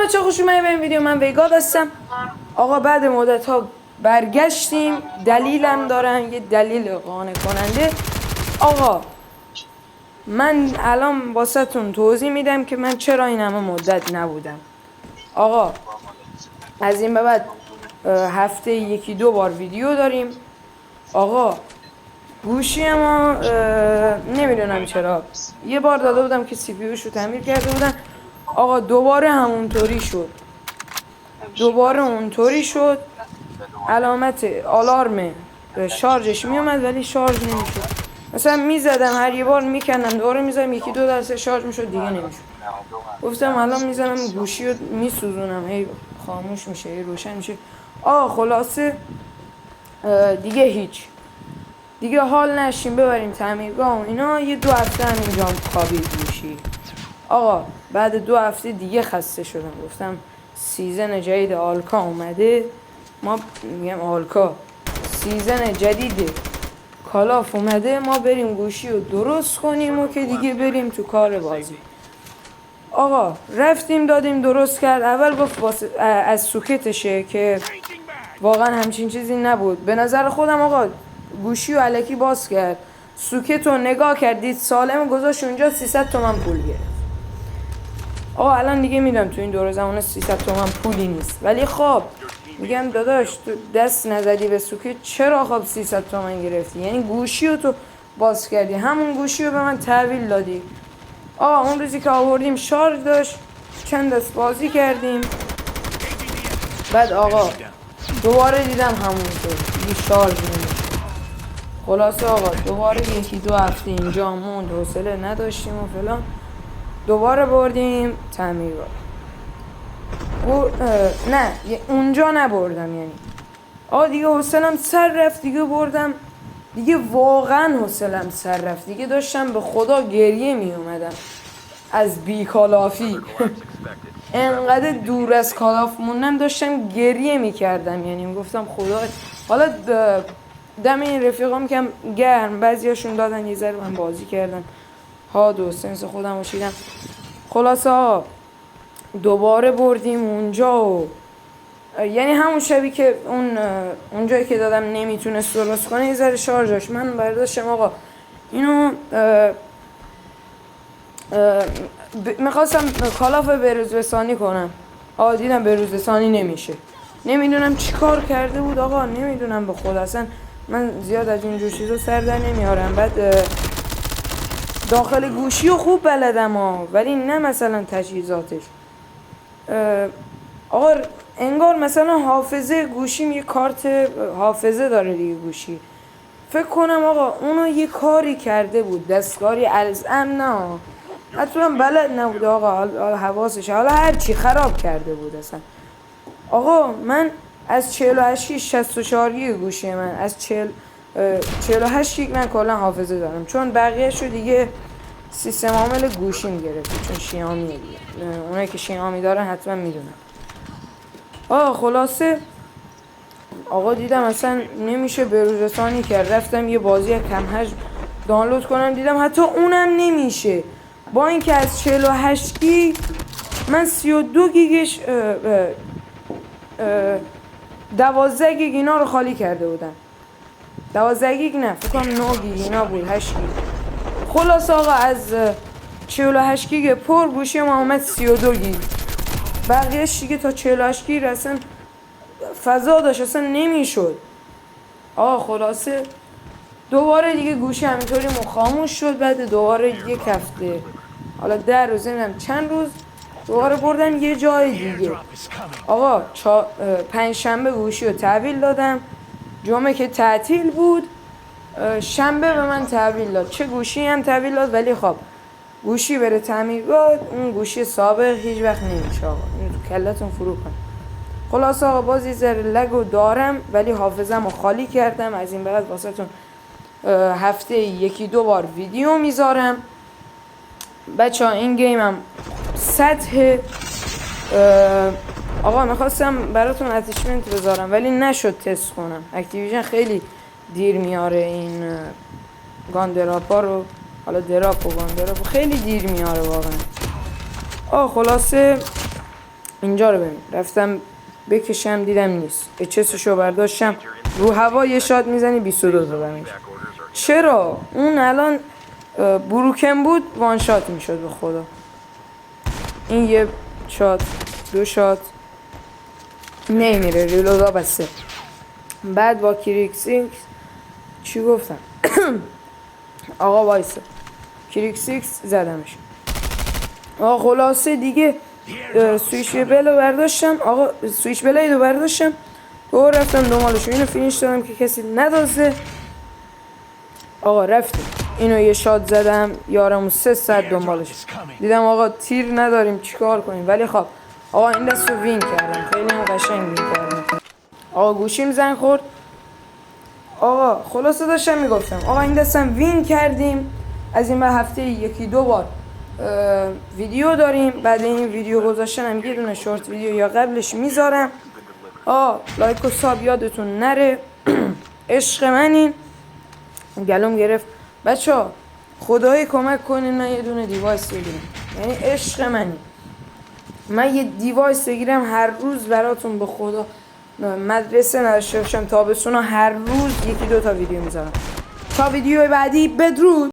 سلام بچه، خوش اومدید به این ویدیو. من ویگاد هستم. آقا بعد مدت ها برگشتیم. دلیلم دارم، یه دلیل قانع کننده. آقا من الان واسهتون توضیح میدم که من چرا این همه مدت نبودم. آقا از این به بعد هفته یکی دو بار ویدیو داریم. آقا گوشی ما نمیدونم چرا یه بار داده بودم که سی پی یوش رو تعمیر کرده بودن. آقا دوباره همونطوری شد، دوباره اونطوری شد. علامت آلارم شارژش میومد ولی شارژ نمیشد. مثلا میزدم هر یه بار میکندم دوباره میزدم، یکی دو درصد شارژ میشد دیگه نمیشد. گفتم الان میزنم گوشی رو میسوزونم، هی خاموش میشه هی روشن میشه. خلاصه دیگه هیچ، دیگه حال نشیم ببریم تعمیرگاه و اینا. یه 2 هفته همینجا خوابید گوشی. آقا بعد 2 هفته دیگه خسته شدم، گفتم سیزن جدید آلکا اومده. ما میگم آلکا، سیزن جدید کالاف اومده، ما بریم گوشی رو درست کنیم و که دیگه بریم تو کار بازی. آقا رفتیم دادیم درست کرد. اول گفت از سوکتشه که واقعا همچین چیزی نبود به نظر خودم. آقا گوشی رو الکی باز کرد، سوکت رو نگاه کردید سالم، گذاشت اونجا 300 تومن پول گرفت. آقا الان دیگه میدونم تو این دور زمانه 300 تومن پولی نیست، ولی خب میگم داداش تو دست نزدی به سوکت، چرا خب 300 تومن گرفتی؟ یعنی گوشی رو تو باز کردی، همون گوشی رو به من تحویل دادی. اون روزی که آوردیم شارژ داشت، چند دست بازی کردیم، بعد آقا دوباره دیدم همونطور دیگه شارژ نمیشه. خلاصه آقا دوباره یکی 2 هفته اینجا موند، حوصله نداشتیم و فلان. دوباره بردیم تعمیرگاه. نه اونجا نبردم، یعنی دیگه حوصلم سر رفت، دیگه بردم دیگه. واقعا حوصلم سر رفت دیگه، داشتم به خدا گریه می اومدم از بی کالافی. انقدر دور از کالاف موندم داشتم گریه می کردم، یعنی گفتم خدا. حالا دم این رفیقام کم گرم، بعضیاشون دادن یه ذره من بازی کردم، هاد و سنس خودم رو شیدم. خلاصه دوباره بردیم اونجا و یعنی همون شبی که اونجایی که دادم نمیتونست درست کنه، یه ذره شارژش من برداشتم. آقا اینو میخواستم کالاف بروز رسانی کنم. دیدم بروز رسانی نمیشه. نمیدونم چی کار کرده بود آقا، نمیدونم به خدا. اصلا من زیاد از اینجور چیزا سر در نمیارم. بعد داخل گوشی رو خوب بلدم ولی نه مثلا تجهیزاتش. آقا انگار مثلا حافظه گوشیم یه کارت حافظه داره دیگه گوشی. فکر کنم آقا اونو یه کاری کرده بود، دستکاری از نه حتما بلد نبود آقا، حواسش حالا هر چی خراب کرده بود اصلا. آقا من از 48 64 گیگ گوشی من، از 48 گیگ من کلا حافظه دارم، چون بقیه شو دیگه سیستم عامل گوشیم گرفته، چون شیائمی دیگه. اونایی که شیائمی دارن حتما میدونن. خلاصه آقا دیدم اصلا نمیشه بروز رسانی کرد. رفتم یه بازی کم حجم دانلود کنم، دیدم حتی اونم نمیشه. با اینکه از 48 گیگ من 32 گیگش 12 گیگ اینا رو خالی کرده بودم. 12 گیگ نه فکر کنم 9 گیگ اینا بود، 8 گیگ. خلاص آقا از 48 گیگ پر گوشی ما اومد 32 گیگ. بقیه‌اش دیگه تا 48 گیگ اصلا فضا داشت، اصلا نمیشد. خلاصه دوباره دیگه گوشی همینطوری خاموش شد. بعد دوباره یک هفته، حالا 10 روز نمیدونم چند روز، دوباره بردم یه جای دیگه. آقا 5 شنبه گوشی رو تحویل دادم، جمعه که تعطیل بود، شنبه به من تحویل داد. چه گوشی هم تحویل داد، ولی خب گوشی بره تعمیرگاه، اون گوشی سابق هیچ وقت نمیشه آقا، اینو تو کلتون فرو کن. خلاص آقا باز یه ذره لگو دارم، ولی حافظم رو خالی کردم. از این بعد واسهتون هفته یکی 2 بار ویدیو میذارم. بچه ها این گیم هم سطح آقا میخواستم براتون اتچمنت بذارم ولی نشد تست کنم. اکتیویژن خیلی دیر میاره این گاندراپا رو، حالا دراپ و گاندراپ خیلی دیر میاره واقعا. خلاصه اینجا رو ببین. رفتم بکشم دیدم نیست. اچسشو برداشتم رو هوا یه شات میزنی 22 تا دمیج. چرا؟ اون الان بروکن بود وان شات میشد به خدا. این یه شات، دو شات نمیره، ریلودا بسته. بعد با کریکسیکس چی گفتم؟ آقا وایسه، کریکسیکس زدمش. آقا خلاصه دیگه سویچ بلو برداشتم. آقا سویچ بلایدو برداشتم و رفتم دنبالشو. اینو فینیش دادم که کسی ندازه. آقا رفتیم اینو یه شات زدم، یارمو 3 ساعت دنبالش دیدم. آقا تیر نداریم چیکار کنیم؟ ولی خب آقا این دستو وین کردم، خیلی هم قشنگ وین کردم. آقا گوشیم زنگ خورد. آقا خلاصه داشتم میگفتم آقا این دستم وین کردیم. از این به هفته یکی دو بار ویدیو داریم. بعد این ویدیو گذاشتنم یه دونه شورت ویدیو یا قبلش میذارم. لایک و ساب یادتون نره. عشق منین. گلوم گرفت بچه ها، خدایی کمک کنین من یه دونه دیوایس بگیرم. یعنی عشق منی، من یه دیوایس بگیرم هر روز براتون. به خدا مدرسه نداشته باشم تابستونا هر روز یکی دو تا ویدیو میذارم. تا ویدیو بعدی بدرود.